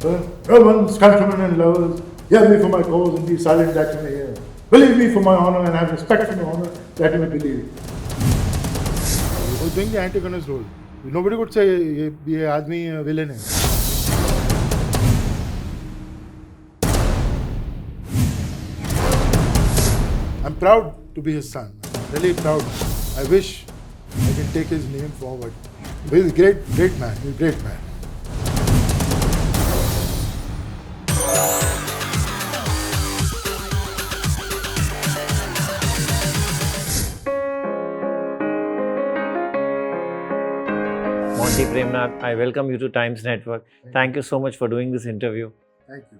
Romans, countrymen and lovers, hear me for my cause and be silent that you may hear. Believe me for my honor and have respect for my honor that you may believe. He was doing the antagonist role. Nobody could say ये आदमी villain है. I'm proud to be his son. I'm really proud. I wish I can take his name forward. He's a great man. He's a great man. Monty Premnath, I welcome you to Times Network. Thank you so much for doing this interview. Thank you.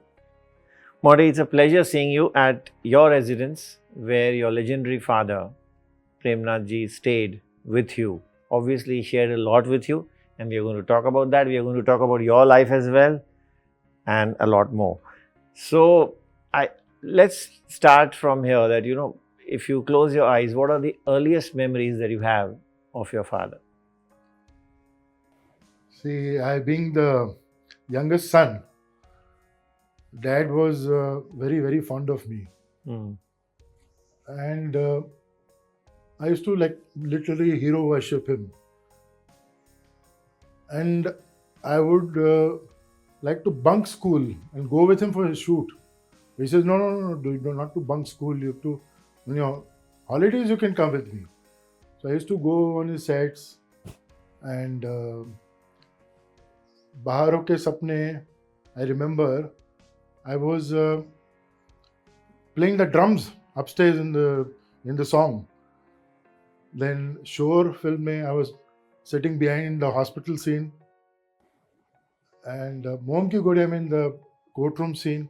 Monty, it's a pleasure seeing you at your residence where your legendary father, Premnath ji, stayed with you. Obviously, he shared a lot with you, and we are going to talk about that. We are going to talk about your life as well, and a lot more. So, let's start from here that, if you close your eyes, what are the earliest memories that you have of your father? See, I being the youngest son, Dad was very, very fond of me. And I used to literally hero worship him. And I would like to bunk school and go with him for a shoot. He says, no, not to bunk school. You have to, holidays you can come with me. So I used to go on his sets and Baharo ke sapne, I remember I was playing the drums upstairs in the song. Then Shore film mein, I was sitting behind the hospital scene, and Mom Ki Godi, in the courtroom scene.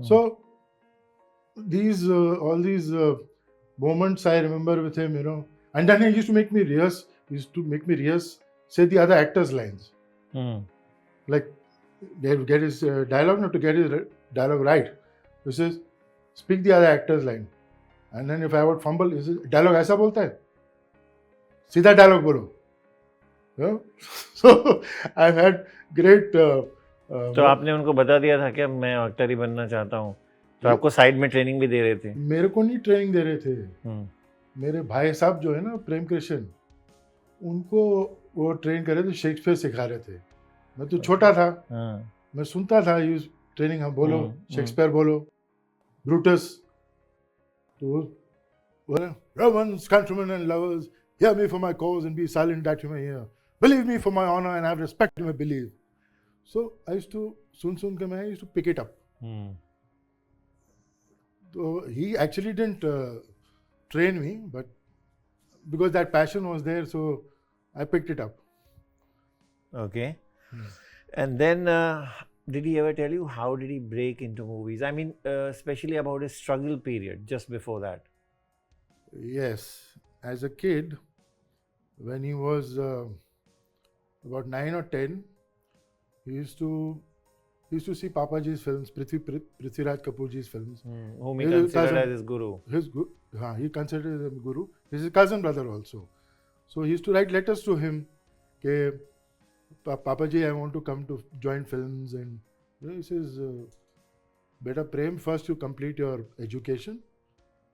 So all these moments I remember with him, and then he used to make me rehearse. Say the other actors' lines. Like they would get his dialogue, not to get his dialogue right. He says, speak the other actor's line. And then if I would fumble, he says, dialogue ऐसा बोलता है? सीधा dialogue बोलो. So I've had great. तो आपने उनको बता दिया था कि मैं एक्टर ही बनना चाहता हूँ, तो आपको साइड में ट्रेनिंग भी दे रहे थे? मेरे को नहीं ट्रेनिंग दे रहे थे. मेरे भाई साहब जो है ना प्रेम कृष्ण, उनको वो ट्रेन कर रहे थे, शेक्सपियर सिखा रहे थे. मैं तो छोटा था, मैं सुनता था यूज ट्रेनिंग. हम बोलो शेक्सपियर, बोलो ब्रूटस. तो Romans, countrymen and lovers, hear me for my cause and be silent that you may hear. Believe me for my honor and have respect you may believe. So I used to सुन के मैं used to pick it up. So he actually didn't train me, but because that passion was there, so I picked it up. Okay. And then, did he ever tell you how did he break into movies? I mean, especially about his struggle period just before that. Yes. As a kid, when he was about 9 or 10, he used to see Papaji's films, Raj Kapoorji's films. Whom he considered as his guru. He considered him guru. He's his cousin brother also. So he used to write letters to him. Ke, Papaji, I want to come to join films. And he says, Beta Prem, first you complete your education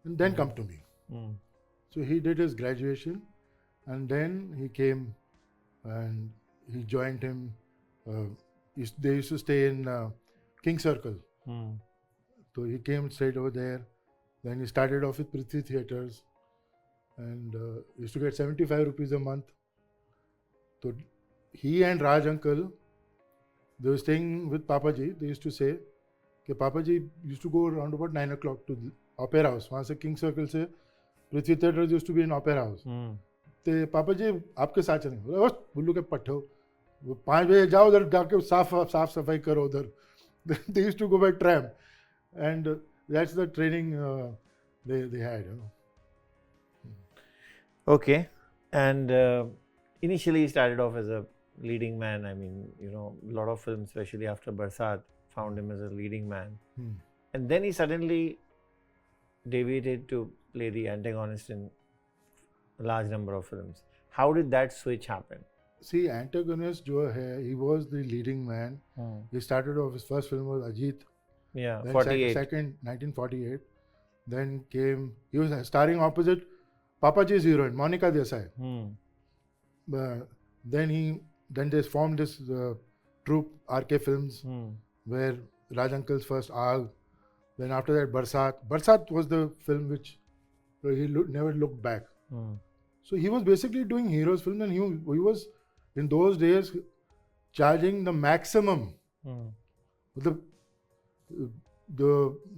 and then come to me. So he did his graduation and then he came and he joined him. They used to stay in King Circle. So he came straight over there. Then he started off with Prithvi Theatres and used to get 75 rupees a month. So he and Raj uncle, they were staying with Papaji. They used to say that Papaji used to go around about 9 o'clock to the Opera House. वहाँ से King Circle से Prithvi Theatres used to be in Opera House. तो Papaji आपके साथ चलेंगे. बस बुल्लू के पट्टे हो. 5 बजे जाओ उधर जाके साफ सफाई करो उधर. They used to go by tram, and that's the training they had. Okay, and initially he started off as a leading man. I mean, a lot of films, especially after Barsat, found him as a leading man. And then he suddenly deviated to play the antagonist in a large number of films. How did that switch happen? See, antagonist जो है, he was the leading man. He started off, his first film was Ajit. Yeah, Then 48. second, 1948. Then came, he was starring opposite Papaji's heroine, Monica Desai. Then they formed this troupe, RK Films, where Raj Uncle's first Aag. Then after that, Barsat. Barsat was the film which he never looked back. So he was basically doing heroes films, and he was in those days charging the maximum. The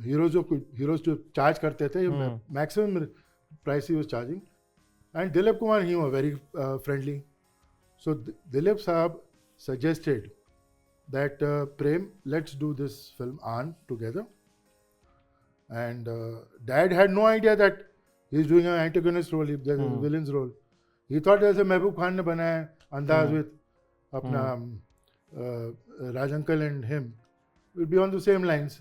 heroes जो charge करते थे, maximum price he was charging. And Dilip Kumar, he was very friendly. So Dilip Saab suggested that Prem, let's do this film Anand together. And Dad had no idea that he's doing an antagonist role, there's a villain's role. He thought there's a Mehboob Khan ne banaya Andaz with apna Raj Uncle and him. Will be on the same lines.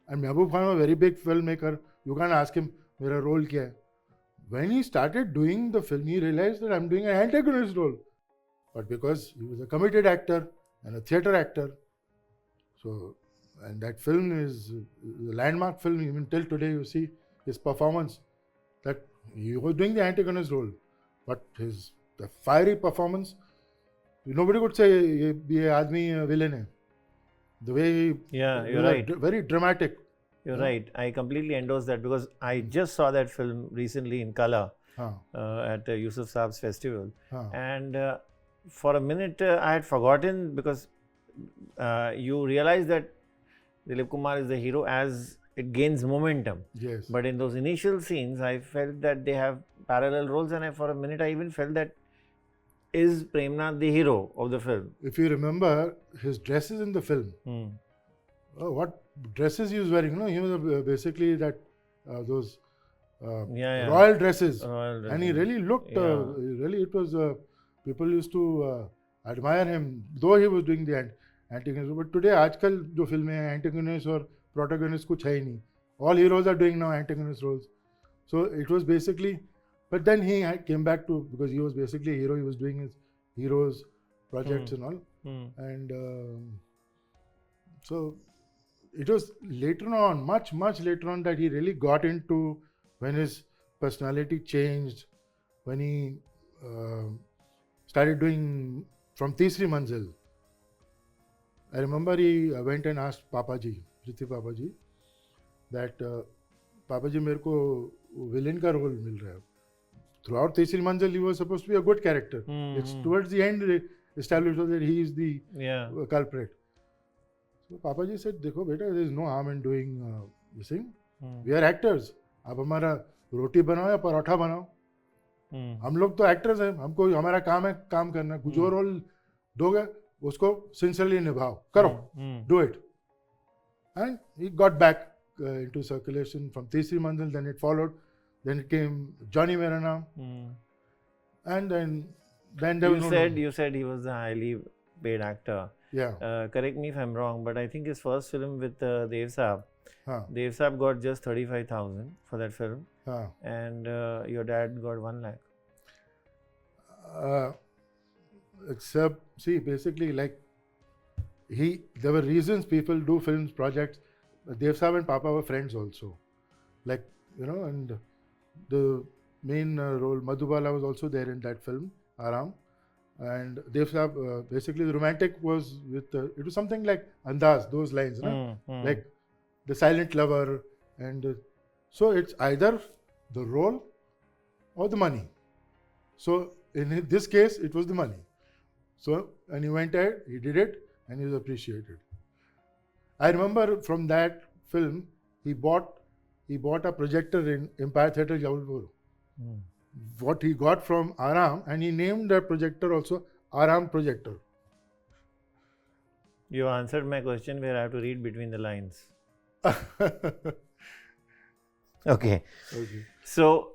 And Mehboob Khan was a very big filmmaker. You can't ask him, mera role kya hai? When he started doing the film, he realized that I'm doing an antagonist role. But because he was a committed actor and a theatre actor, so, and that film is a landmark film, even till today you see his performance, that he was doing the antagonist role. But the fiery performance, nobody could say ye aadmi a villain hai. The way he, you're right. Very dramatic. You're right. I completely endorse that because I just saw that film recently in color at Yusuf Saab's festival. And for a minute I had forgotten, because you realize that Dilip Kumar is the hero as it gains momentum. Yes. But in those initial scenes, I felt that they have parallel roles, and for a minute I even felt that, is Premnath the hero of the film? If you remember his dresses in the film, what dresses he was wearing, he was basically that those royal dresses. And he really looked, really it was, people used to admire him, though he was doing the antagonist. But today, आजकल जो फिल्में हैं, antagonist और protagonist कुछ है ही नहीं. All heroes are doing now antagonist roles. So it was basically, but then he came back to, because he was basically a hero, he was doing his heroes projects and all. And so it was later on, much later on, that he really got into, when his personality changed, when he started doing from Teesri Manzil. I remember he went and asked Papaji, Prithvi Papaji, that Papaji, मेरे को villain का role मिल रहा है. Throughout Teesri Manzil, he was supposed to be a good character. It's towards the end established that he is the culprit. So Papaji said, देखो बेटा, there is no harm in doing this thing. We are actors. आप हमारा रोटी बनाओ या परोठा बनाओ. हम लोग तो एक्टर्स हैं, हमको हमारा काम है काम करना. जो रोल दोगे उसको sincerely निभाओ, करो, do it. And he got back into circulation from Teesri Manzil, then it followed. Then it came Johnny Mera Naam. And then there was you said he was a highly paid actor. Yeah. Correct me if I'm wrong, but I think his first film with Dev Saab, Dev Saab got just 35,000 for that film, and your dad got 1 lakh. Except, see, basically, like, there were reasons people do films, projects. Dev Saab and Papa were friends also. Like, and the main role, Madhubala, was also there in that film, Aram. And Dev Saab, basically the romantic was with, it was something like Andaz, those lines, like the silent lover. And so it's either the role or the money. So in this case, it was the money. So, and he went ahead, he did it, and he was appreciated. I remember from that film, he bought a projector in Empire Theatre, Jabalpur. What he got from Aram, and he named that projector also Aram projector. You answered my question where I have to read between the lines. Okay. So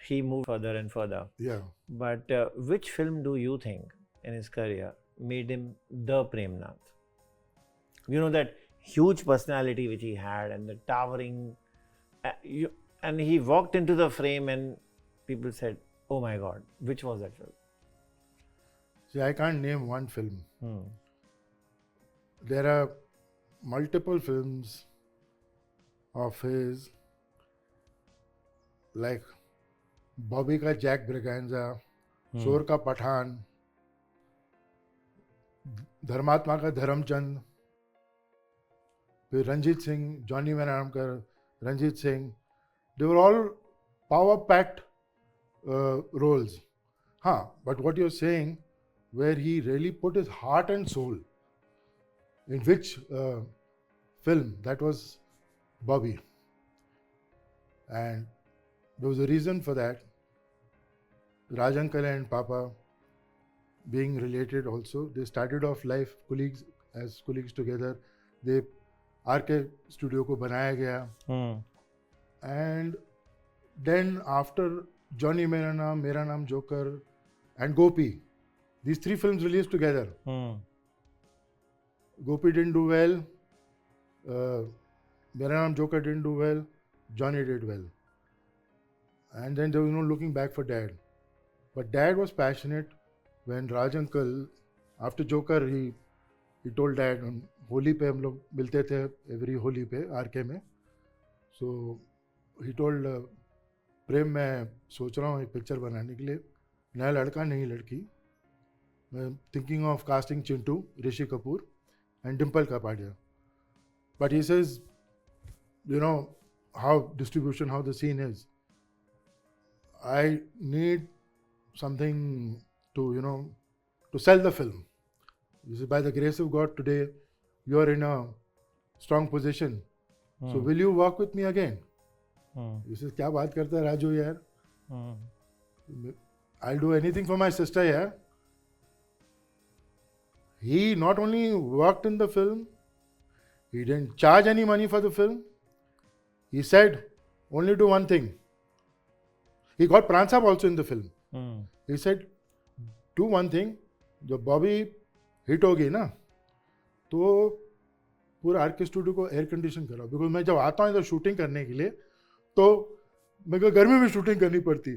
he moved further and further. Yeah. But which film do you think in his career made him the Premnath? That huge personality which he had, and the towering, and he walked into the frame and people said, oh my God, which was that film? See, I can't name one film. Hmm. There are multiple films of his, like Bobby का Jack Braganza, शोर का पठान, धर्मात्मा का धर्मचंद, फिर Ranjeet Singh, Johnny मेनामकर, Ranjeet Singh, they were all power packed roles. But what you're saying, where he really put his heart and soul, in which film? That was Bobby. And there was a reason for that. Raj uncle and Papa being related also. They started off life as colleagues together. They RK studio को बनाया गया. And then after Johnny मेरा नाम Joker and Gopi, these three films released together. Gopi didn't do well. मेरा नाम Joker didn't do well. Johnny did well. And then there was no looking back for Dad. But Dad was passionate when Raj uncle, after Joker, he told Dad, Holi पे हम लोग मिलते थे every Holi पे RK में. So he told प्रेम मैं सोच रहा हूँ एक पिक्चर बनाने के लिए, नया लड़का नहीं लड़की. मैं thinking of casting Chintu, Rishi Kapoor and Dimple Kapadia. But he says, you know how distribution, how the scene is. I need something to, to sell the film. You see, by the grace of God, today you are in a strong position. So will you work with me again? You say, क्या बात करता है राजू यार? I'll do anything for my sister, yeah. He not only worked in the film, he didn't charge any money for the film. He said, only do one thing. He got Pran Sahab also in the film. He said, do one thing. जब Bobby hit होगी ना, तो पूरा are के studio को air condition कराओ. Because मैं जब आता हूँ इधर शूटिंग करने के लिए, तो मेरे को गर्मी में शूटिंग करनी पड़ती,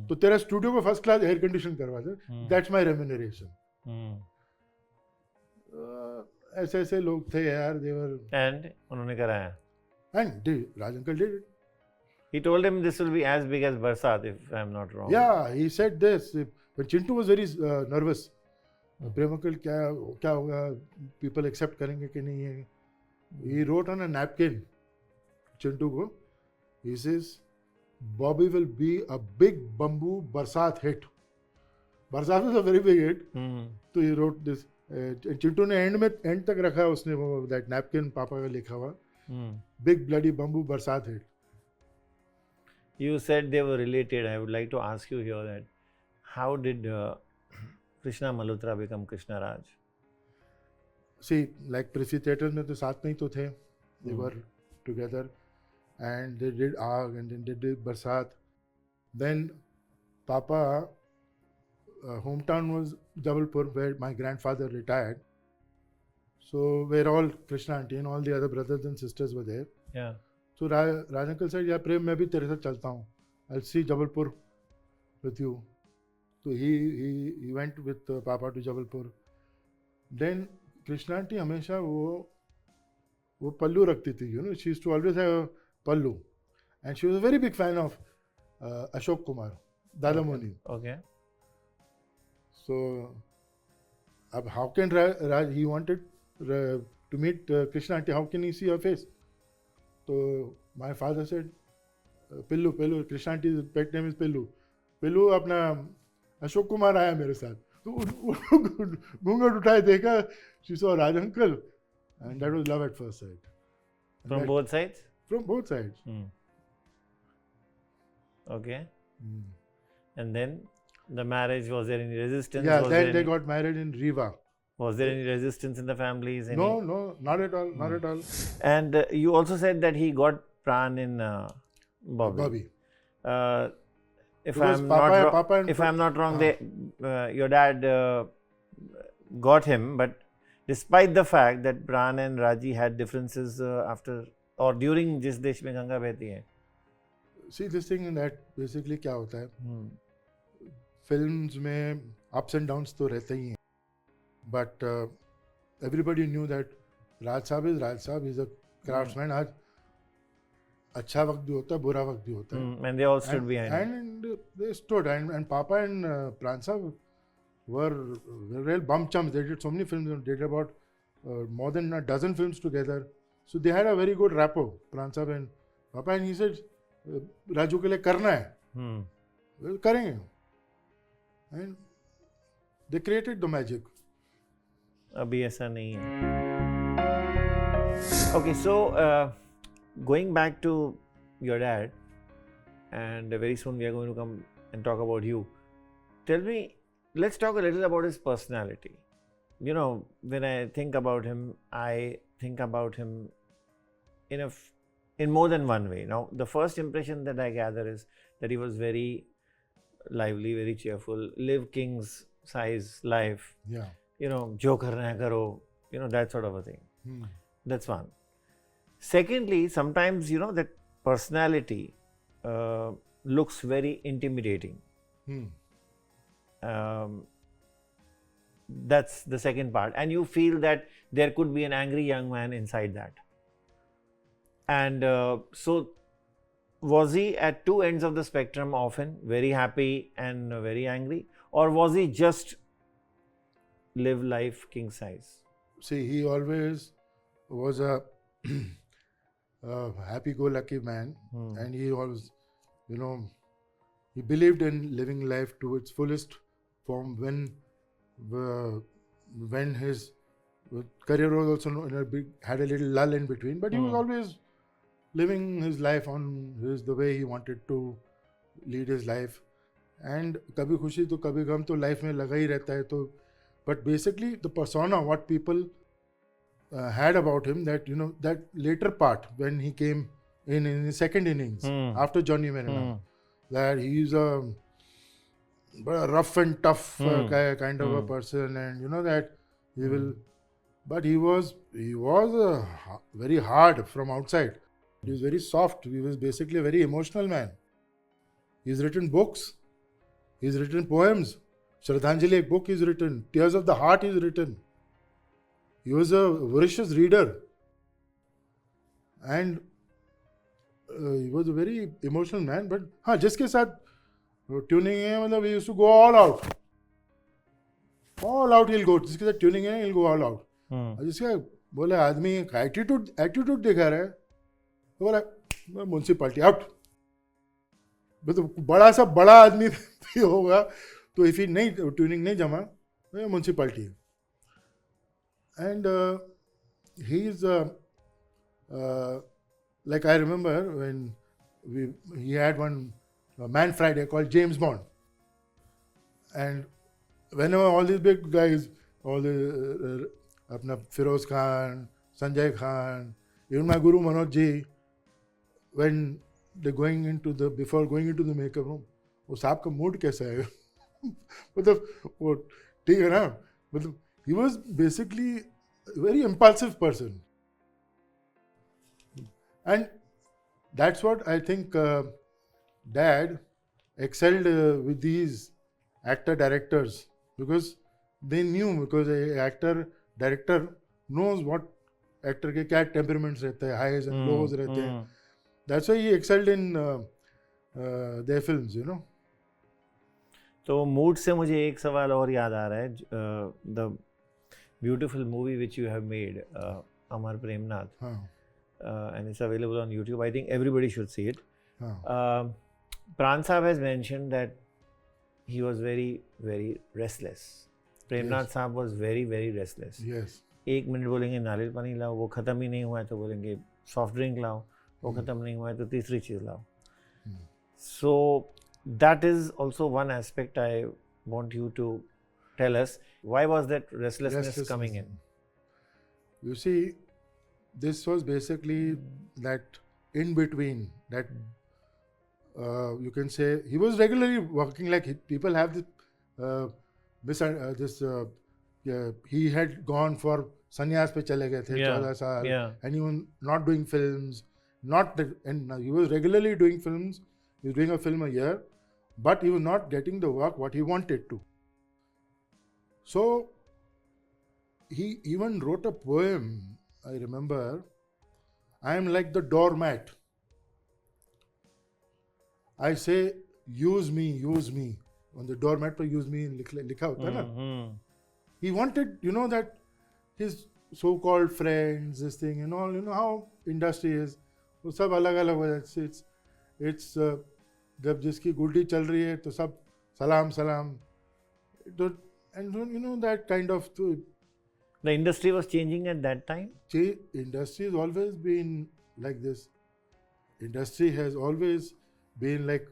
तो तेरा स्टूडियो को फर्स्ट क्लास एयर कंडीशन करवा दे. That's my remuneration. ऐसे ऐसे लोग थे यार. देवर एंड उन्होंने कराया. And Raj uncle did it. He told him this will be as big as Barsat, if I'm not wrong. Yeah, he said this. But Chintu was very nervous. Prem uncle क्या होगा, people accept करेंगे कि नहीं है. He wrote on a napkin, Chintu को. He says, Bobby will be a big bamboo Barsat hit. Barsat was a very big hit. So he wrote this. Chintu ने end तक रखा उसने वो that napkin पापा का लिखा हुआ. Big bloody bamboo Barsat hit. You said they were related. I would like to ask you here that how did Krishna Malhotra become Krishna Raj? See, like Prithvi Theatres में तो साथ में ही तो थे. They were together and they did Aag and then they did Barsat. Then Papa hometown was Jabalpur, where my grandfather retired. So where all Krishna auntie and all the other brothers and sisters were there. Yeah. So Raj uncle said, yeah, Prem, मैं भी तेरे साथ चलता हूँ. I'll see Jabalpur with you. So he went with Papa to Jabalpur. Then Krishna auntie हमेशा वो पल्लू रखती थी. She used to always have a pallu. And she was a very big fan of Ashok Kumar, Dada Moni. Okay. So how can Raj, he wanted to meet Krishna auntie, how can he see her face? So my father said, Pillu, Krishna auntie's pet name is Pillu. Pillu अपना अशोक कुमार आया मेरे साथ. तो घूंघट उठाए देखा, she saw Raj uncle, and that was love at first sight. From both sides? From both sides. Okay. And then the marriage, was there any resistance? Yeah, then they got married in Riva. Was there any resistance in the families? No, not at all, not at all. And you also said that he got Pran in Bobby. If I'm not wrong, your dad got him, but despite the fact that Pran and Raji had differences after or during जिस देश में गंगा बहती है. See, this thing that basically क्या होता है, films में ups and downs तो रहते ही हैं. but everybody knew that Raj Saab is Raj Saab. He's a craftsman. आज अच्छा वक्त भी होता है, बुरा वक्त भी होता है. And they all stood behind him. And they stood. And Papa and Pran Saab were real bum chums. They did so many films. They did about more than a dozen films together. So they had a very good rapport, Pran Saab and Papa. And he said, Raju के लिए करना है. Well, करेंगे. And they created the magic. अभी ऐसा नहीं है. Okay, so going back to your dad, and very soon we are going to come and talk about you. Tell me, let's talk a little about his personality. You know, when I think about him, I think about him in more than one way. Now, the first impression that I gather is that he was very lively, very cheerful, live king's size life. Yeah. You know, jo karna hai karo, you know, that sort of a thing. That's one. Secondly, sometimes, you know, that personality looks very intimidating. That's the second part. And you feel that there could be an angry young man inside that. And so, was he at two ends of the spectrum often, very happy and very angry? Or was he just live life king size? See, he always was a happy-go-lucky man, and he always, you know, he believed in living life to its fullest form. When his career was also had a little lull in between, but he was always living his life on the way he wanted to lead his life. And कभी खुशी तो कभी गम तो life में लगा ही रहता है. तो but basically the persona, what people had about him, that, you know, that later part when he came in his second innings after Johnny Merina, that he's a rough and tough kind of a person, and you know that he will, but he was very hard from outside. He was very soft. He was basically a very emotional man. He's written books. He's written poems. Shraddhanjali, a book he's written. Tears of the Heart he's written. He was a voracious reader. And he was a very emotional man. But हाँ, जिसके साथ tuning है, मतलब he used to go all out. All out he'll go. जिसके साथ tuning है, he'll go all out. जिसका बोले आदमी attitude दिखा रहा है, तो बोला म्युनिसिपैलिटी आउट. मतलब बड़ा सा बड़ा आदमी भी होगा तो इफ ही नहीं ट्यूनिंग नहीं जमा तो municipality. And he is like I remember when he had one Man Friday called James Bond, and whenever all these big guys, all the अपना Firoz Khan, Sanjay Khan, even my Guru Manoj ji, when they're before going into the makeup room, वो साहब का mood कैसा है? मतलब वो ठीक है ना? मतलब he was basically a very impulsive person. And that's what I think Dad excelled with these actor-directors, because they knew, because an actor-director knows what actor के क्या temperaments रहते हैं, highs and lows रहते हैं. That's why he excelled in their films, you know. तो mood से मुझे एक सवाल और याद आ रहा है. The beautiful movie which you have made, Amar Premnath. And it's available on YouTube. I think everybody should see it. Pran Saab has mentioned that he was very, very restless. Premnath Saab was very, very restless. Yes. एक minute बोलेंगे नारियल पानी लाओ, वो ख़त्म ही नहीं हुआ है तो बोलेंगे सॉफ्ट ड्रिंक लाओ, वो ख़त्म नहीं हुआ है तो तीसरी चीज़ लाओ. So that is also one aspect I want you to tell us. Why was that restlessness coming in? You see, this was basically that in between, that you can say he was regularly working, like people have this he had gone for sannyas pe chale gaye the 14 saal, and he was not doing films, and he was regularly doing films. He was doing a film a year, but he was not getting the work what he wanted to. So he even wrote a poem. I remember. I am like the doormat. I say, use me, use me. On the doormat पर use me लिखा होता है ना. He wanted, that his so-called friends, this thing, how industry is. वो सब अलग-अलग हो जाते. It's जब जिसकी गुड्डी चल रही है तो सब सलाम सलाम. And that kind of. The industry was changing at that time? Industry has always been like this. Industry has always been like,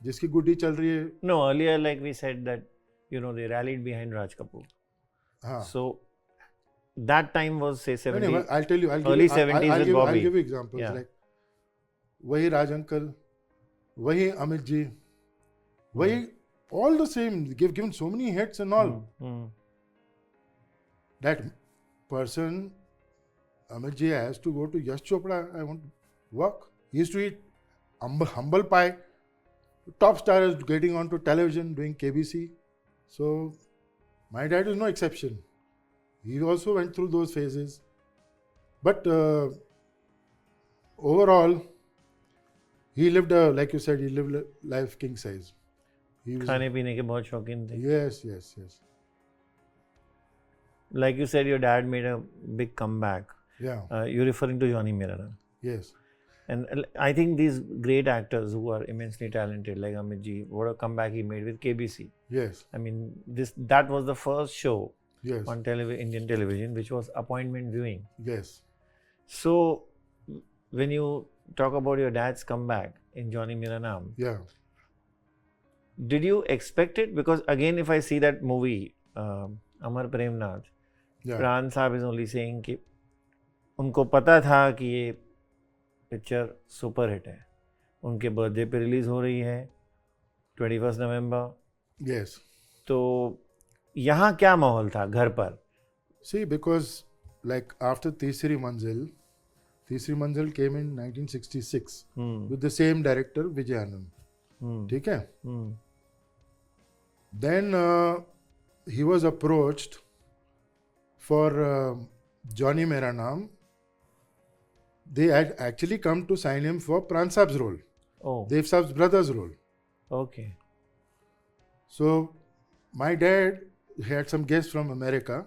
जिसकी गुड्डी चल रही है. No, earlier like we said that, they rallied behind Raj Kapoor. So, that time was say 70. Anyway, I'll tell you. Early 70s with Bobby. I'll give you examples. Yeah. Like, वही राज uncle, वही अमित जी, वही all the same. They've given so many hits and all. That person, Amit ji, has to go to Yash Chopra. I want to work. He used to eat humble pie. Top star is getting onto television doing KBC. So my dad is no exception. He also went through those phases. But overall, he lived like you said, he lived a life king size. खाने पीने के बहुत शौकीन थे. Yes. Like you said, your dad made a big comeback. Yeah. You're referring to Johnny Mira. Yes. And I think these great actors who are immensely talented, like Amit ji, what a comeback he made with KBC. Yes. I mean, that was the first show Yes. on Indian television, which was appointment viewing. Yes. So, when you talk about your dad's comeback in Johnny Mera Naam, Yeah. did you expect it? Because again, if I see that movie, Amar Premnath, Yeah. Pran Saab is only saying कि उनको पता था कि ये picture super hit है. उनके birthday पे release हो रही है 21 नवंबर. Yes. तो यहाँ क्या माहौल था घर पर? See, because like after Teesri Manzil came in 1966 with the same director Vijay Anand. ठीक है? Then he was approached for Johnny Mera Naam. They had actually come to sign him for Pran Saab's role. Oh. Dev Saab's brother's role. Okay. So my dad had some guests from America.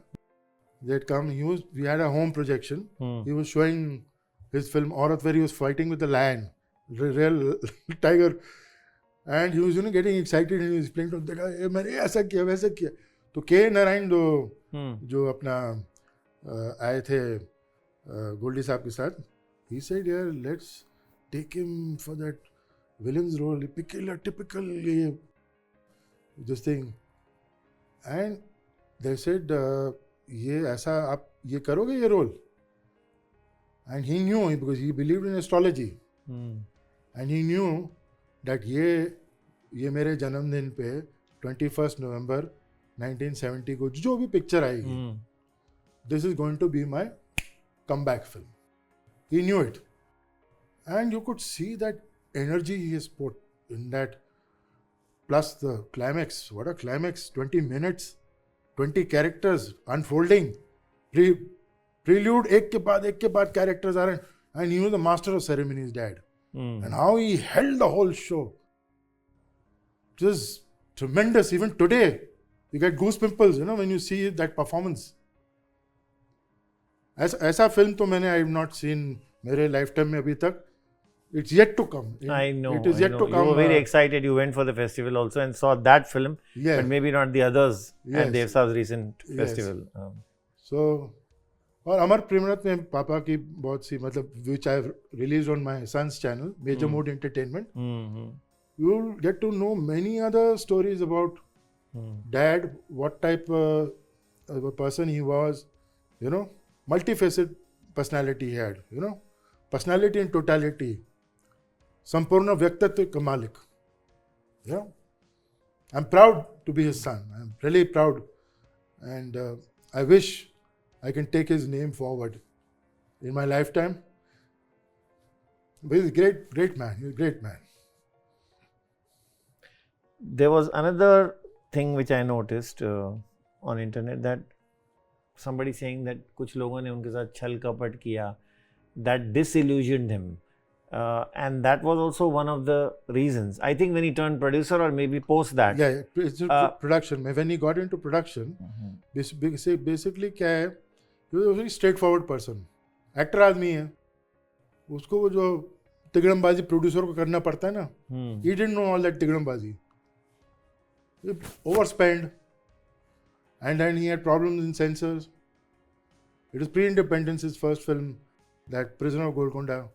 They had come. We had a home projection. He was showing his film Aurat, where he was fighting with the lion, real tiger, and he was getting excited and he was playing to him. "Hey, मैंने ऐसा किया वैसा किया." तो के नारायण जो अपना आए थे गोल्डी साहब के साथ, he said, "Yeah, let's take him for that villain's role, typical this thing." And they said, "ये ऐसा आप ये करोगे ये role?" And he knew, because he believed in astrology, and he knew that ये मेरे जन्मदिन पे 21 नवंबर 1970 को जो भी पिक्चर आएगी, this is going to be my comeback film. He knew it, and you could see that energy he has put in that. Plus the climax, what a climax! 20 minutes, 20 characters unfolding, prelude, एक के बाद characters are in, and he was the master of ceremonies, dad, and how he held the whole show. It was tremendous. Even today, you get goose pimples, when you see that performance. ऐसा film तो मैंने I have not seen मेरे lifetime में अभी तक. It's yet to come. I know. It is yet to come. You were very excited. You went for the festival also and saw that film, Yes. but maybe not the others Yes. at Dev Saab's recent Yes. festival. So, और अमर प्रेमनाथ में पापा की बहुत सी which I have released on my son's channel, Major Mood Entertainment. You'll get to know many other stories about dad, what type of a person he was, multifaceted personality he had, personality and totality. संपूर्ण व्यक्तित्व का मालिक. I'm proud to be his son. I'm really proud, and I wish I can take his name forward in my lifetime. But he's a great man. He's a great man. There was another thing which I noticed on internet, that somebody saying that कुछ लोगों ने उनके साथ छल कपट किया, that disillusioned him. And that was also one of the reasons. I think when he turned producer or maybe post that. Yeah, it's production. When he got into production, basically क्या है, he was a very straightforward person. Actor आदमी है, उसको वो जो तिगड़मबाजी producer को करना पड़ता है ना, he didn't know all that तिगड़मबाजी. He overspent, and then he had problems in censors. It was pre-independence, his first film, that Prisoner of Golconda.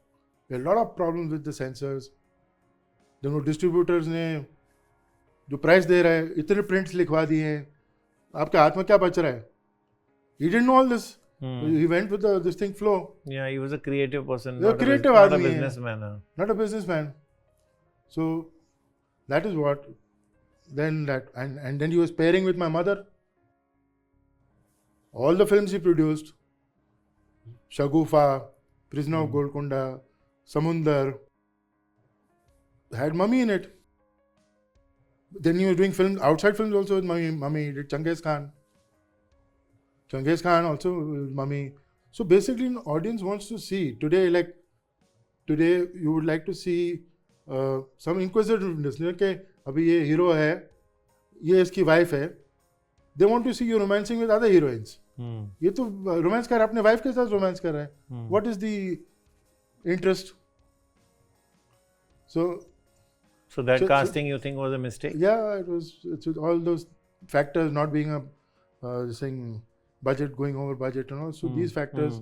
There were a lot of problems with the censors. Then वो distributors ने जो price दे रहा है, इतने prints लिखवा दिए हैं, आपके हाथ में क्या बच रहा है? He didn't know all this. He went with this thing flow. Yeah, he was a creative person, not a businessman. Not a businessman. So that is what. Then that, and then he was pairing with my mother. All the films he produced, Shagufa, Prisoner of Golconda, Samundar, had mummy in it. Then he was doing films, outside films also with mummy. He did Changiz Khan. Changiz Khan also with mummy. So basically, an audience wants to see today. Like today, you would like to see some inquisitiveness. कि अभी ये hero है, ये इसकी wife है. They want to see you romancing with other heroines. ये तो romance कर रहा है, अपने वाइफ के साथ रोमांस कर रहा है. What is the interest? So that casting you think was a mistake? Yeah, it was. It's with all those factors, not being a saying budget, going over budget and all. So these factors,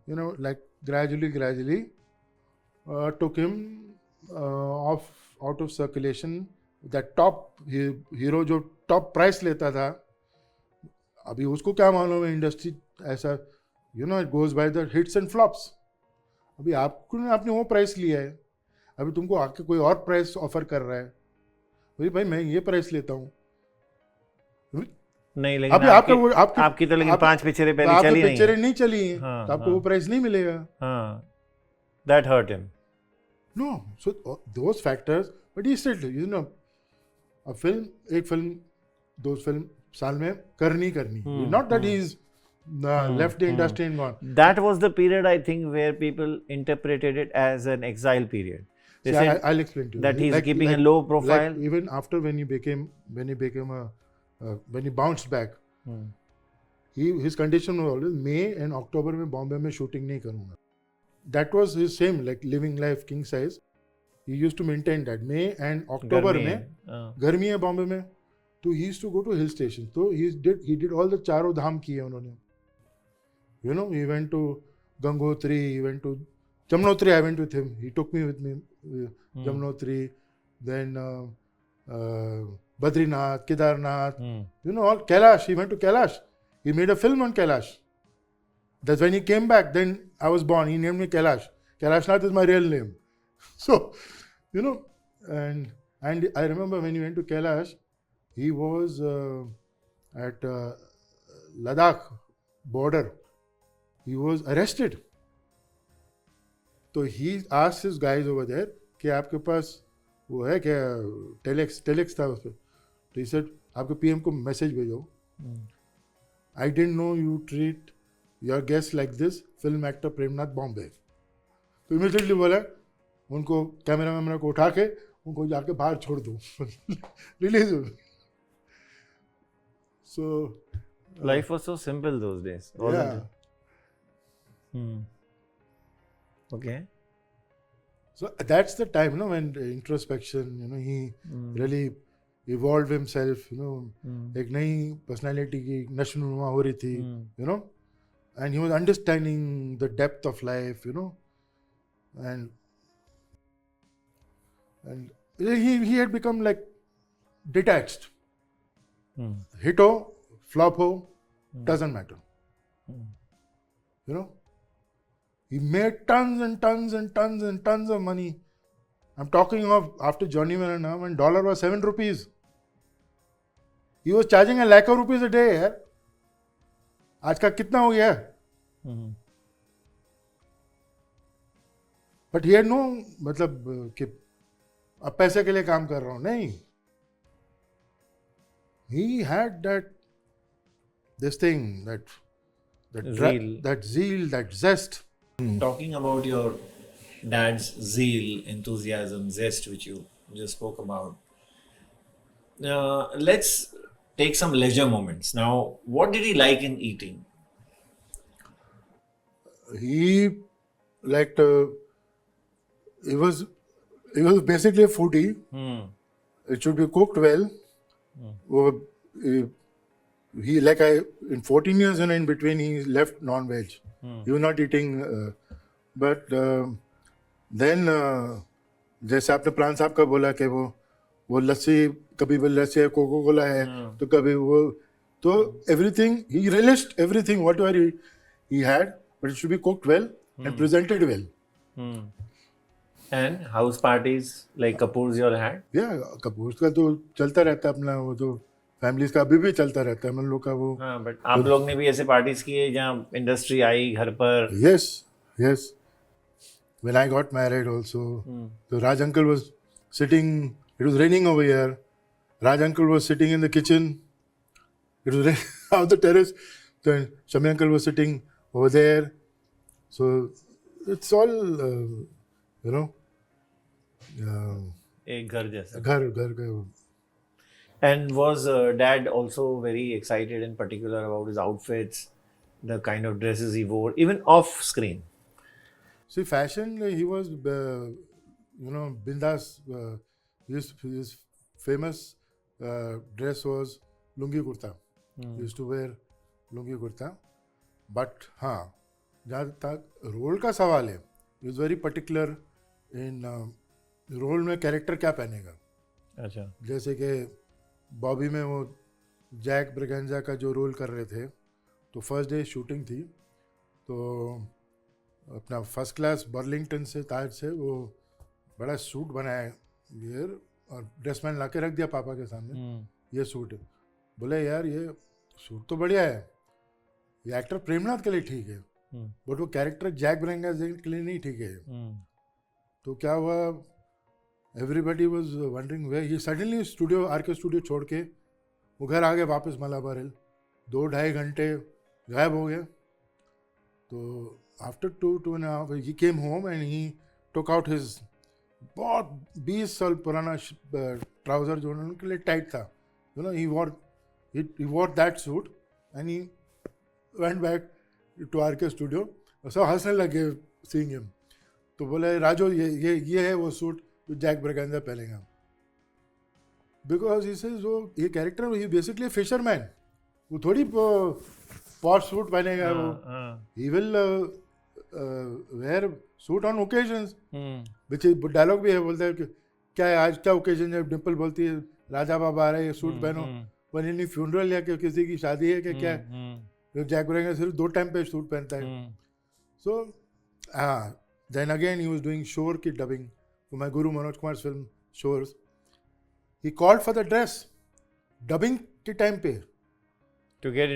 you know, like gradually took him out of circulation. That top hero जो top price लेता था, अभी उसको क्या मालूम है industry ऐसा, you know, it goes by the hits and flops. अभी आपने वो प्राइस लिया है, अभी तुमको आके कोई और प्राइस ऑफर कर रहा है, भाई मैं ये प्राइस लेता हूँ. नहीं, लेकिन अभी आपकी तो लेकिन 5 पिक्चरें पहले चली नहीं, पिक्चरें नहीं चली हैं, तो आपको वो प्राइस नहीं मिलेगा. That hurt him. No, so those factors, but he still, you know, एक फिल्म 2 फिल्म साल में करनी. Not that he's left the industry and gone. That was the period, I think, where people interpreted it as an exile period. They said I'll explain to you that he's keeping a low profile. Like even after when he bounced back, his condition was always May and October में बॉम्बे में shooting नहीं करूँगा. That was his same, like living life king size. He used to maintain that May and October में गर्मी है बॉम्बे में, तो he used to go to hill stations. So he did all the चारों धाम किए उन्होंने. You know, he went to Gangotri, he went to Jamnotri. I went with him. He took me with me. Jamnotri, then Badrinath, Kedarnath. You know, all Kailash. He went to Kailash. He made a film on Kailash. That's when he came back. Then I was born. He named me Kailash. Kailashnath is my real name. So, you know, and I remember when he went to Kailash, he was at Ladakh border. He was arrested. So he asked his guys over there कि आपके पास वो है क्या telex था उस पर. तो he said आपके PM को मैसेज भेजो. I didn't know you treat your guests like this. Film actor Premnath, Bombay. तो immediately बोला उनको कैमरा को उठा के उनको जाके बाहर छोड़ दो. रिलीज हो. So life was so simple those days, wasn't it? Okay. So that's the time, you know, when introspection, you know, he really evolved himself, you know, एक नई personality की नशोनुमा हो रही थी, you know, and he was understanding the depth of life, you know, and he had become like detached. Hit ho, flop ho, doesn't matter. You know, he made tons and tons and tons and tons of money. I'm talking of after Johnny Marana when dollar was 7 rupees. He was charging a lakh of rupees a day. यार आज का कितना हो गया? But he had no मतलब कि अब पैसे के लिए काम कर रहा हूँ, नहीं. He had this thing that that zeal, that zest. Talking about your dad's zeal, enthusiasm, zest, which you just spoke about, let's take some leisure moments. Now, what did he like in eating? He liked. He was basically a foodie. It should be cooked well. He in 14 years and in between he left non-veg. He was not eating. But then जैसे आपने प्राण साहब का बोला कि वो लस्सी कभी वो लस्सी है कोको कोला है तो कभी वो तो everything he relished everything whatever he had, but it should be cooked well and presented well. And house parties like Kapoor's you all had? Yeah, Kapoor's का तो चलता रहता है अपना, वो तो फैमिलीज का अभी भी चलता रहता है हम लोग का वो. हाँ, बट आप लोग ने भी ऐसे पार्टीज किए जहाँ इंडस्ट्री आई घर पर? Yes. When I got married also, so Raj uncle was sitting. It was raining over here. Raj uncle was sitting in the kitchen. It was raining on the terrace. Then Shami uncle was sitting over there. So it's all एक घर जैसा. घर का. And was dad also very excited in particular about his outfits, the kind of dresses he wore, even off screen? See, fashion, he was, bindas. His famous dress was lungi kurta. He used to wear lungi kurta. But, हाँ, जहाँ तक role का सवाल है, he was very particular in role में character क्या पहनेगा. अच्छा. जैसे कि बॉबी में वो जैक ब्रिगेंजा का जो रोल कर रहे थे, तो फर्स्ट डे शूटिंग थी, तो अपना फर्स्ट क्लास बर्लिंगटन से ताज से वो बड़ा सूट बनाया ये और ड्रेसमैन ला के रख दिया पापा के सामने. ये सूट है. बोले यार ये सूट तो बढ़िया है, ये एक्टर प्रेमनाथ के लिए ठीक है, बट वो कैरेक्टर जैक ब्रिगेंजा के लिए नहीं ठीक है. तो क्या हुआ, everybody was wondering way he suddenly studio RK studio छोड़ के वो घर आ गए वापस मलाबार हिल. 2-2.5 घंटे गायब हो गया. तो after 2.5 he came home and he took out his बहुत 20 साल पुराना ट्राउजर जो उनके लिए टाइट था. he wore that suit and he went back to RK studio. सब हंसने लगे seeing him. तो बोले राजू ये है वो सूट जो जैक ब्रिगेंजा पहनेगा. बिकॉज ये कैरेक्टर ही बेसिकली फिशरमैन, वो थोड़ी पॉश सूट पहनेगा. वो ही will wear suit on occasions. Dialogue भी है, बोलता है कि क्या है आज क्या ओकेजन है. डिम्पल बोलती है राजा बाबा आ रहे हैं ये सूट पहनो. वन इन फ्यूनरल या किसी की शादी है कि क्या है. जैक ब्रिगेंजा सिर्फ 2 टाइम पे सूट पहनता है. सो हाँ, then again he was doing Shore ki dubbing for my guru Manoj Kumar's film Shores. He called for the dress dubbing ke time pe to get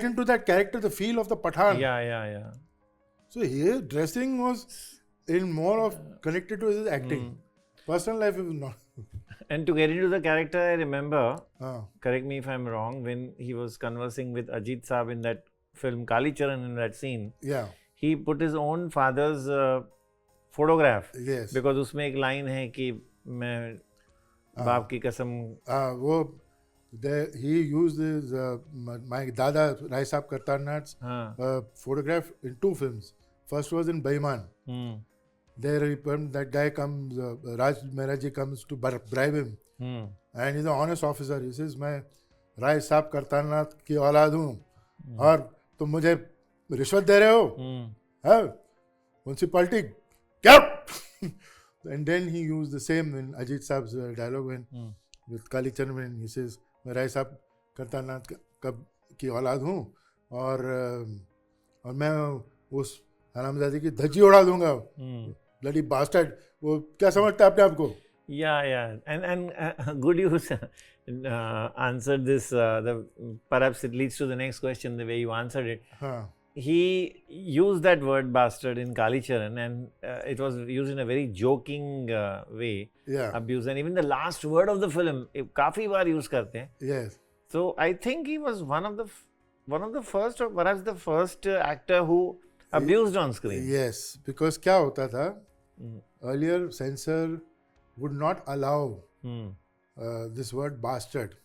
into that character, the feel of the Pathan. Yeah. So his dressing was in more of connected to his acting. Personal life was not. And to get into the character, I remember, correct me if I'm wrong, when he was conversing with Ajit Saab in that film Kali Charan, in that scene. Yeah. He put his own father's photograph. Yes. Because उसमें एक line है कि मैं बाप की कसम. वो he used his my dada Rai Saab Kartarnath's photograph in 2 films. First was in Beiman. There that guy comes, Raj Mehraji comes to bribe him. And he's an honest officer. He says मैं राय साहब करतारनाथ की औलाद हूँ और तुम मुझे रिश्वत दे रहे हो. म्युनिसिपैलिटी क्या. And then he used the same in Ajit Saab's dialogue with Kali Charan when he says मैं राय साहब करतारनाथ की औलाद हूँ और मैं उस हरामजादी की धज्जी उड़ा दूंगा. bloody bastard. वो क्या समझता है अपने आप को. Yeah. And good you answered this. Perhaps it leads to the next question, the way you answered it. He used that word bastard in Kali Charan and it was used in a very joking way. Yeah. Abuse. And even the last word of the film, काफी बार use करते हैं. Yes. So I think he was one of the one of the first or perhaps the first actor who abused on screen. Yes, because क्या होता था? Earlier censor would not allow this word bastard.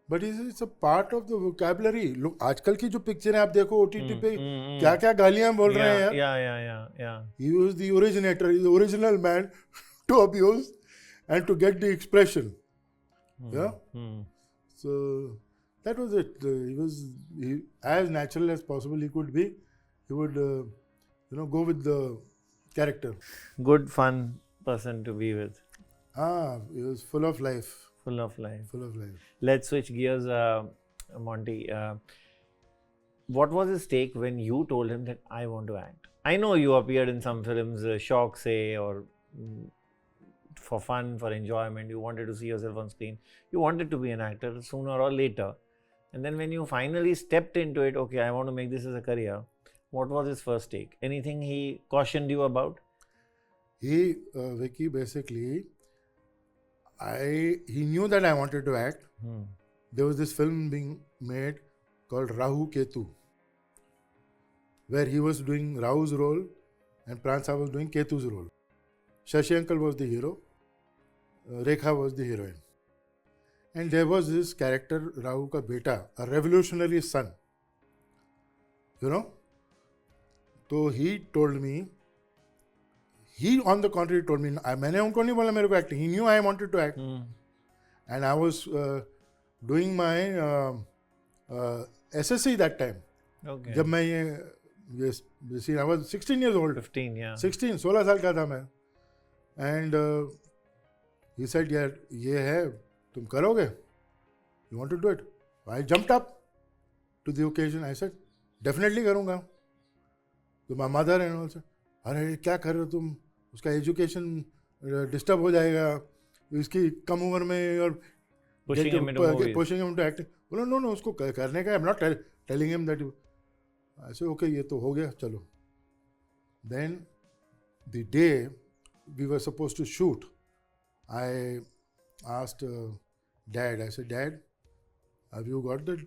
But it's a part of the vocabulary. Look, आजकल की जो picture है आप देखो OTT पे क्या क्या गालियां बोल रहे हैं यार. Yeah. He was the originator, he was the original man to abuse and to get the expression. Yeah. So that was it. He was as natural as possible he could be. He would, go with the character. Good, fun person to be with. He was full of life. Full of life. Full of life. Let's switch gears, Monty. What was his take when you told him that I want to act? I know you appeared in some films, Shauk Se, or for fun, for enjoyment. You wanted to see yourself on screen. You wanted to be an actor sooner or later. And then when you finally stepped into it, okay, I want to make this as a career. What was his first take? Anything he cautioned you about? Vicky, basically, he knew that I wanted to act. There was this film being made called Rahu Ketu, where he was doing Rahu's role and Pran Saab was doing Ketu's role. Shashi Uncle was the hero, Rekha was the heroine. And there was this character, Rahu ka beta, a revolutionary son. So he told me, he on the contrary told me, मैंने उनको नहीं बोला मेरे को acting. He knew I wanted to act. And I was doing my SSC that time. Okay. जब मैं I was 16 years old. 15, yeah. 16 साल का था मैं. And he said, यार ये है, तुम करोगे? You want to do it? I jumped up to the occasion. I said, definitely करूँगा. तो my mother and all said, अरे क्या कर रहे हो तुम? उसका एजुकेशन डिस्टर्ब हो जाएगा, इसकी कम उम्र में और pushing him into acting. बोलो नो उसको करने का. I'm not telling him that. I said, okay, ये तो हो गया, चलो. Then the day we were supposed to shoot, I asked Dad. I said, Dad, have you got the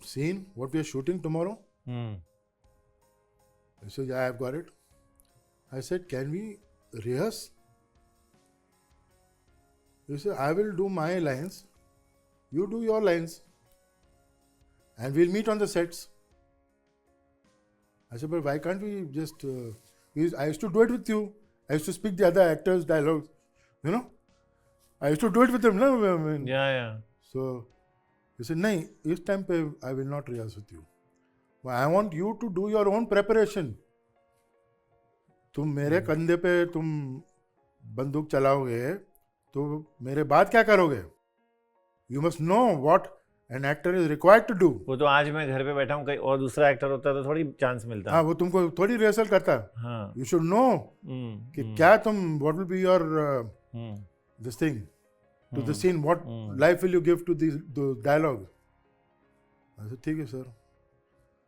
scene what we are shooting tomorrow? He said, yeah, I've got it. I said, can we rehearse? He said, I will do my lines, you do your lines, and we'll meet on the sets. I said, but why can't we just, I used to do it with you. I used to speak the other actors' dialogues, I used to do it with them. No? Yeah. So, he said, nahin, this time I will not rehearse with you. But I want you to do your own preparation. तुम मेरे कंधे पे तुम बंदूक चलाओगे तो मेरे बाद क्या करोगे? You must know what an actor is required to do. वो तो आज मैं घर पे बैठा हूँ, कहीं और दूसरा एक्टर होता तो थोड़ी चांस मिलता. हाँ, वो तुमको थोड़ी रिहर्सल करता. हाँ. You should know कि क्या तुम, what will be your this thing to the scene, what life will you give to the dialogue. I said, ठीक है sir.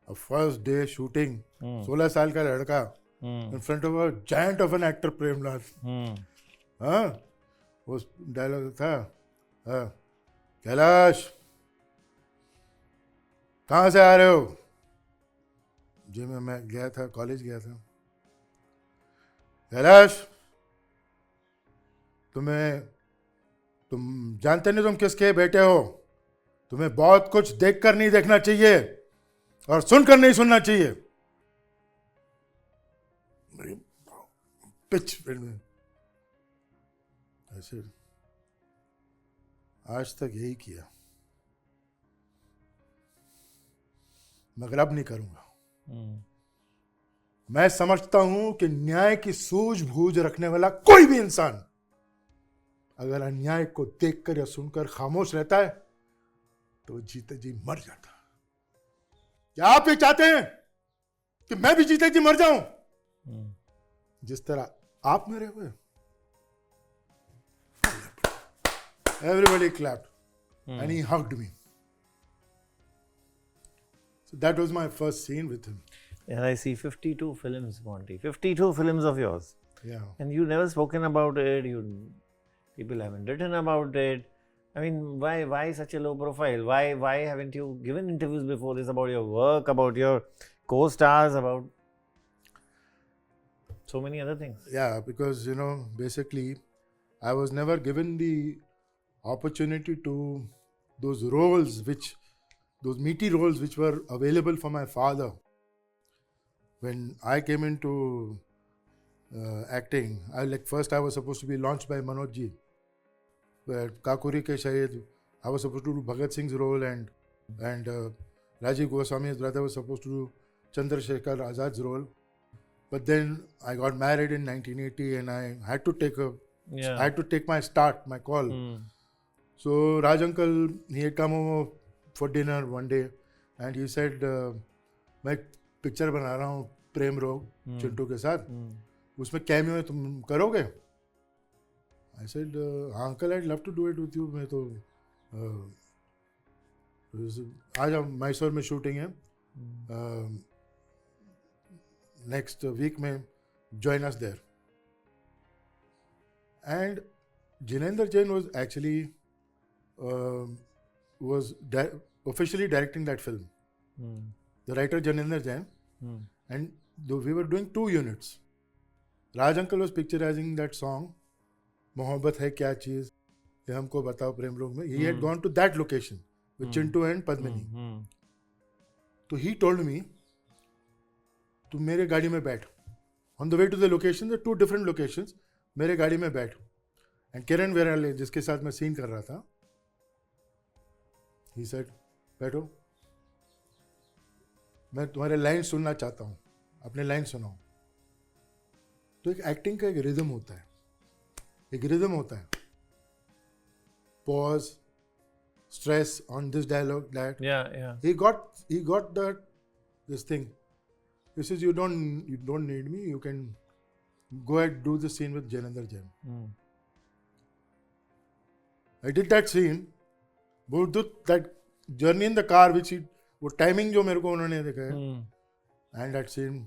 A first day shooting, 16 साल का लड़का in front of a giant of an actor, Premnath. हाँ, वो dialogue था, कैलाश कहाँ से आ रहे हो? जी मैं गया था, कॉलेज गया था. कैलाश तुम जानते नहीं तुम किसके बेटे हो? तुम्हें बहुत कुछ देखकर नहीं देखना चाहिए और सुनकर नहीं सुनना चाहिए. पिच में ऐसे आज तक यही किया, मगर अब नहीं करूंगा. मैं समझता हूं कि न्याय की सूझबूझ रखने वाला कोई भी इंसान अगर अन्याय को देखकर या सुनकर खामोश रहता है तो वो जीते जी मर जाता. क्या आप ये चाहते हैं कि मैं भी जीते जी मर जाऊं जिस तरह आप मरे हुए? Everybody clapped and he hugged me. So that was my first scene with him. And I see 52 films, Monty. 52 films of yours. Yeah. And you never spoken about it. People haven't written about it. I mean, why such a low profile? Why haven't you given interviews before this about your work, about your co-stars, about so many other things? Yeah, because basically, I was never given the opportunity to those meaty roles which were available for my father. When I came into acting, first I was supposed to be launched by Manoj ji, where Kakuri ke Shahid, I was supposed to do Bhagat Singh's role, and Rajiv Goswami's brother was supposed to do Chandrasekhar Azad's role. But then I got married in 1980, and I had to take my call. So Raj uncle, he had come over for dinner one day, and he said, मैं picture बना रहा हूँ प्रेम रोग चिंटू के साथ, उसमें cameo है, तुम करोगे? I said, uncle, I'd love to do it with you. मैं तो आज हम मैसूर में शूटिंग है, next week में join us there. And Jinendra Jain was actually officially directing that film. The writer Jinendra Jain, and we were doing 2 units. Raj uncle was picturizing that song, मोहब्बत है क्या चीज ये हमको बताओ प्रेम रोग में. He had gone to that location with Chintu and Padmini. So he told me, तुम मेरे गाड़ी में बैठ. On the way to the location, the 2 different locations, मेरे गाड़ी में बैठ. And Kiran Verale, जिसके साथ मैं सीन कर रहा था, he said, बैठो, मैं तुम्हारे लाइन सुनना चाहता हूँ, अपने लाइन सुनाओ. तो एक एक्टिंग का एक रिदम होता है, pause, stress on this dialogue, that. Yeah. He got this thing. He says, you don't need me, you can go ahead, do the scene with Jinendra Jain. I did that scene. That journey in the car, वो timing जो मेरे को उन्होंने देखा है, and that scene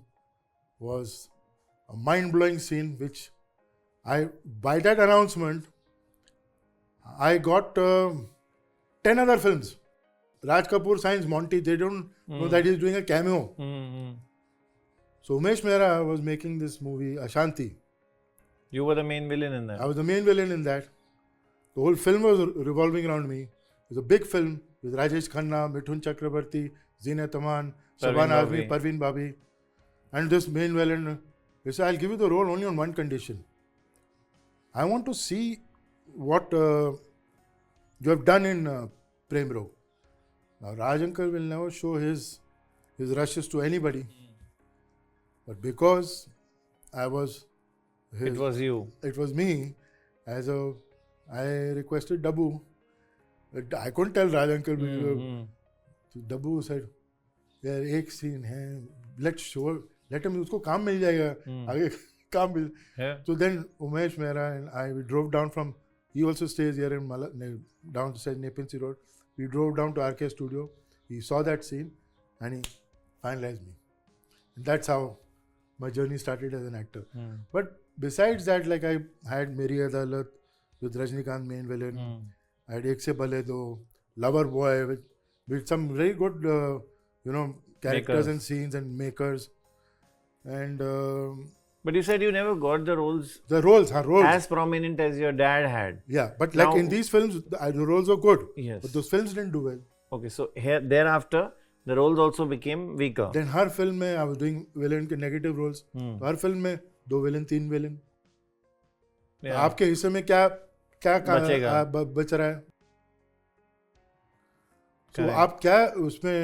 was a mind-blowing scene, which by that announcement, I got 10 other films. Raj Kapoor signs Monty, they don't know that he's doing a cameo. So Umesh Mehra was making this movie, Ashanti. You were the main villain in that. I was the main villain in that. The whole film was revolving around me. It was a big film with Rajesh Khanna, Mithun Chakrabarti, Zinat Aman, Shaban Azmi, Parveen Babi. And this main villain, he said, I'll give you the role only on one condition. I want to see what you have done in Prem Rog. Now, Raj uncle will never show his rushes to anybody. But because it was you. It was me. I requested Dabu. I couldn't tell Raj uncle. So Dabu said, "यार एक scene है. Let him. उसको काम मिल जाएगा. आगे काम मिल." So then Umesh Mehra and I, we drove down from. He also stays here in down to Nepean Road. We drove down to RK Studio. He saw that scene and he finalized me. And that's how my journey started as an actor. But besides that, like I had Meri Adalat with Rajnikant main villain. I had Ek Se Bhale Do, Lover Boy with some very good, characters and scenes and makers. And but you said you never got the roles. The roles. As prominent as your dad had. Yeah, but now, like in these films, the roles were good. Yes. But those films didn't do well. Okay, so thereafter, the roles also became weaker. Then her film में I was doing villain के negative roles. तो हर film में 2 villain, 3 villain. Yeah. आपके हिस्से में क्या बच रहा है? So आप क्या उसमें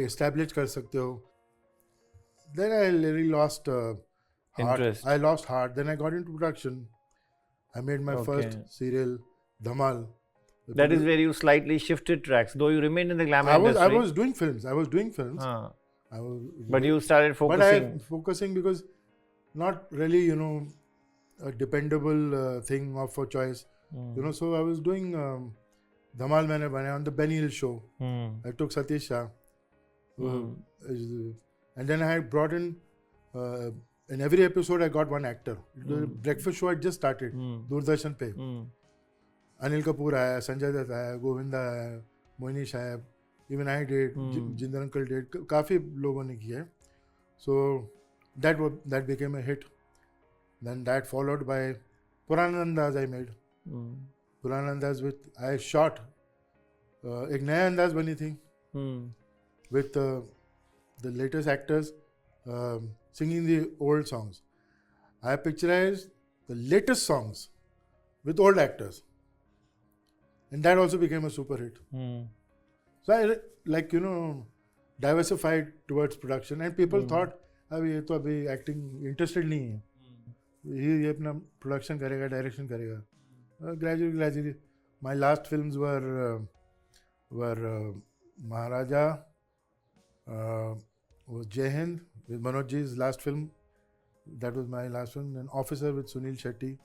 establish कर सकते हो? Then I really lost interest. I lost heart. Then I got into production. I made my first serial, Dhamal. That is where you slightly shifted tracks, though you remained in the glamour industry. I was doing films. But you started focusing. But I focusing because not really, a dependable thing for choice. So I was doing Dhamal मैंने बनाया on the Benny Hill show. I took Satish Shah. And then I had brought in every episode I got one actor. The breakfast show had just started, Doordarshan pe. Anil Kapoor आया, संजय दत्त आया, गोविंदा आया, मोहिनी साहब, even I did, Jinder uncle did, काफ़ी लोगों ने किया है. So that became a hit. Then that followed by Purana Andaz I made. Purana Andaz with I shot एक नया अंदाज बनी थी with the latest actors singing the old songs. I picturized the latest songs with old actors, and that also became a super hit. So I like diversified towards production, and people thought अभी ये तो अभी acting interested नहीं है, ये अपना production करेगा, direction करेगा. Gradually, my last films were Maharaja, was Jai Hind with Manoj ji's last film. That was my last film. And Officer with Sunil Shetty.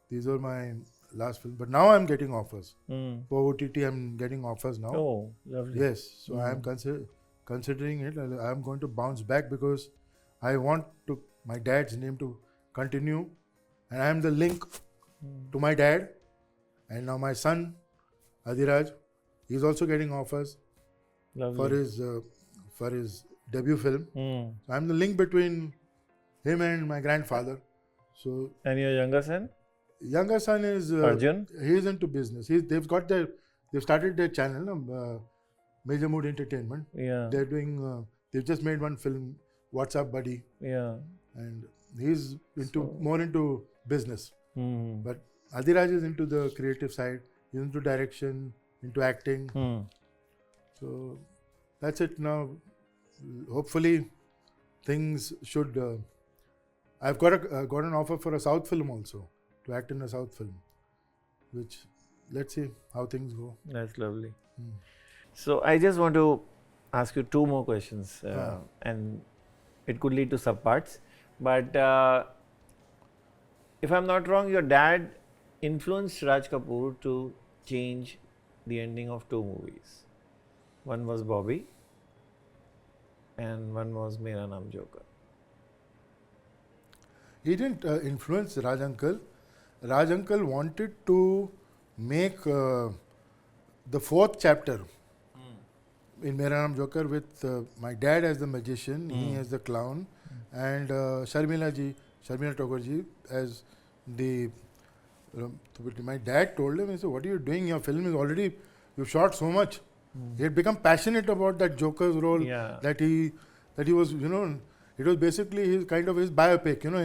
These were my last films. But now I'm getting offers. For OTT, I'm getting offers now. Oh, lovely. Yes. So I am considering it. I'm going to bounce back because I want my dad's name to continue. And I am the link to my dad. And now my son, Adhiraj, he's also getting offers for his debut film. So I'm the link between him and my grandfather. So and your younger son? Younger son is Arjun. He's into business. They've started their channel, Major Mood Entertainment. Yeah. They're doing. They've just made one film, What's Up, Buddy. Yeah. And he's more into business. But Adhiraj is into the creative side. He's into direction, into acting. So that's it now. Hopefully, things should. I've got an offer for a South film also, to act in a South film. Which, let's see how things go. That's lovely. So I just want to ask you two more questions, and it could lead to subparts. But if I'm not wrong, your dad influenced Raj Kapoor to change the ending of two movies. One was Bobby, and one was Mera Naam Joker. He didn't influence Raj Uncle. Raj Uncle wanted to make the fourth chapter in Mera Naam Joker with my dad as the magician, he as the clown, and Sharmila Tagore ji as the. My dad told him, he said, "What are you doing? Your film is already, you've shot so much." He had become passionate about that Joker's role. Yeah. That he was, it was basically his kind of his biopic, and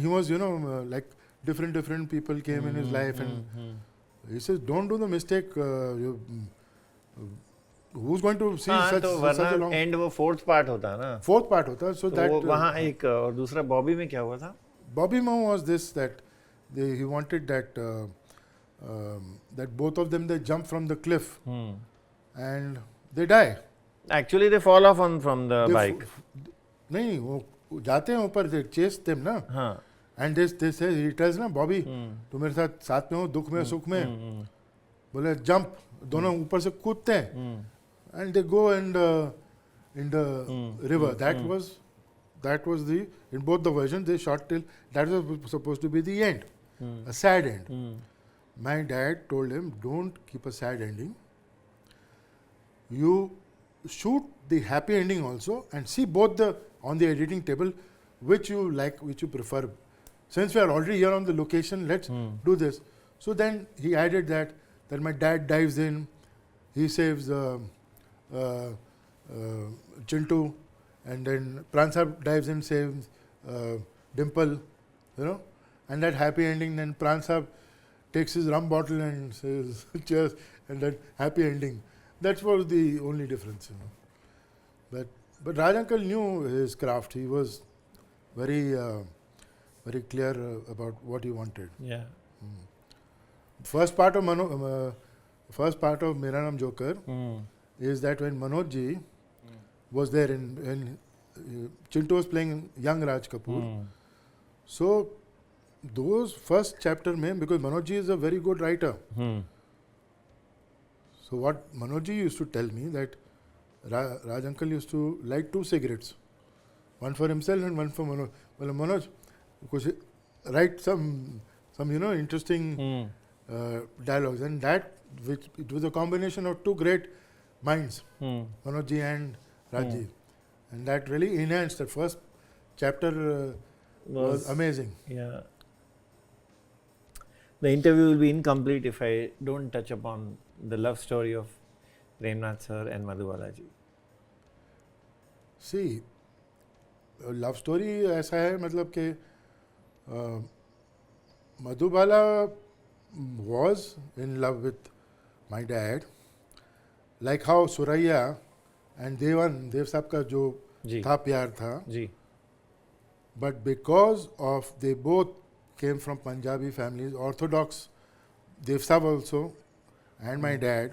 he was, like different people came in his life, and he says, "Don't do the mistake. Who's going to see such a long?" End वो fourth part होता है ना. Fourth part होता है, so that. वहाँ एक और दूसरा Bobby में क्या हुआ था? Bobby Mo was this, that he wanted that that both of them, they jump from the cliff and they die. Actually, they fall off from the bike. नहीं, वो जाते हैं ऊपर, they chase them ना. हाँ. And they say, he tells ना, Bobby, तू मेरे साथ में हो, दुख में सुख में, बोले jump, दोनों ऊपर से कूदते हैं, and they go in the river. That was the, in both the versions they shot till, that was supposed to be the end, a sad end. My dad told him, don't keep a sad ending. You shoot the happy ending also and see both on the editing table, which you like, which you prefer. Since we are already here on the location, let's do this. So then he added that my dad dives in, he saves Chintu, and then Pran Sahib dives in, saves Dimple, and that happy ending. Then Pran Sahib takes his rum bottle and says cheers, and that happy ending. That was the only difference, But Raj Uncle knew his craft. He was very clear about what he wanted. Yeah. First part of Mera Naam Joker is that when Manoj ji was there, and Chintu was playing young Raj Kapoor. So those first chapter mein, because Manoj ji is a very good writer. So what Manoj ji used to tell me, that Raj Uncle used to light 2 cigarettes, one for himself and one for Manoj. Well, Manoj, write some some interesting dialogues, and that it was a combination of two great minds, Manoj ji and Raj ji, and that really enhanced. The first chapter was amazing. Yeah. The interview will be incomplete if I don't touch upon the love story of Premnath sir and Madhubala ji. See, love story ऐसा है मतलब कि Madhubala was in love with my dad, like how Suraya and देव साहब का जो जी. था प्यार था, जी. but because of they both came from Punjabi families, Orthodox, Dev Sahab also and my dad,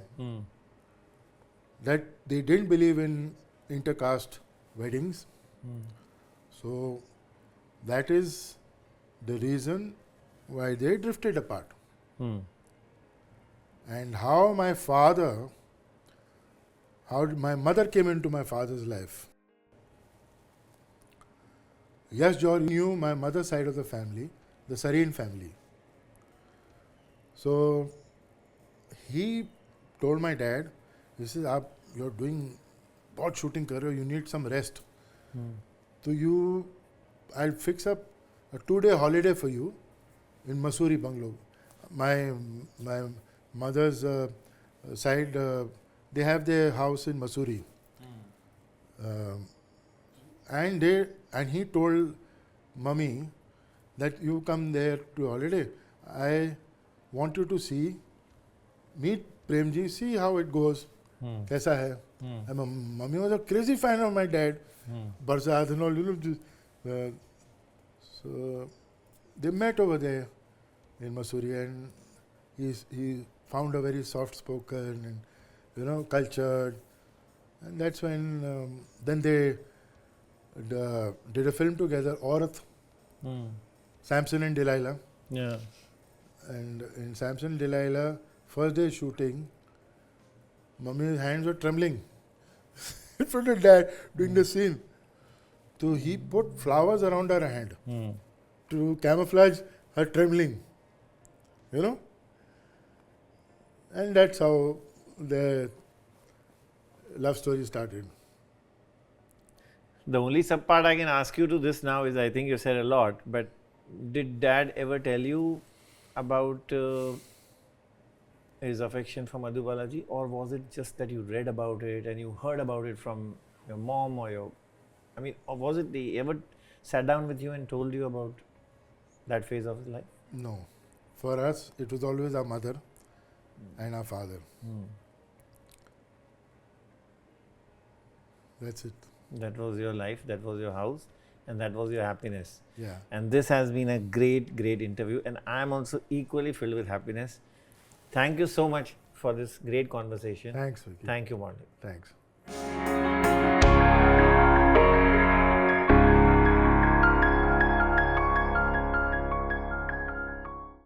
that they didn't believe in intercaste weddings. So that is the reason why they drifted apart. And how my mother came into my father's life. Yes, George knew my mother's side of the family, the Sareen family. So he told my dad, he says, you're doing बहुत shooting कर रहे हो, you need some rest. So I'll fix up a 2-day holiday for you in Mussoorie bungalow. My mother's side, they have their house in Mussoorie. And he told mummy that you come there to holiday. I want you to meet Premji, see how it goes. Kaisa hai? And my mummy was a crazy fan of my dad. Barsat and all, so they met over there in Mussoorie, and he found a very soft-spoken and cultured, and that's when then they did a film together, Aurat, Samson and Delilah. Yeah. And in Samson and Delilah, first day shooting, mummy's hands were trembling in front of dad doing the scene. So he put flowers around her hand to camouflage her trembling, And that's how the love story started. The only sub part I can ask you to this now is, I think you said a lot, but did dad ever tell you about his affection for Madhubala ji, or was it just that you read about it and you heard about it from your mom or or was it they ever sat down with you and told you about that phase of his life? No. For us, it was always our mother and our father. That's it. That was your life, that was your house, and that was your happiness. Yeah. And this has been a great, great interview, and I am also equally filled with happiness. Thank you so much for this great conversation. Thanks, Vicky. Thank you, Monty. Thanks.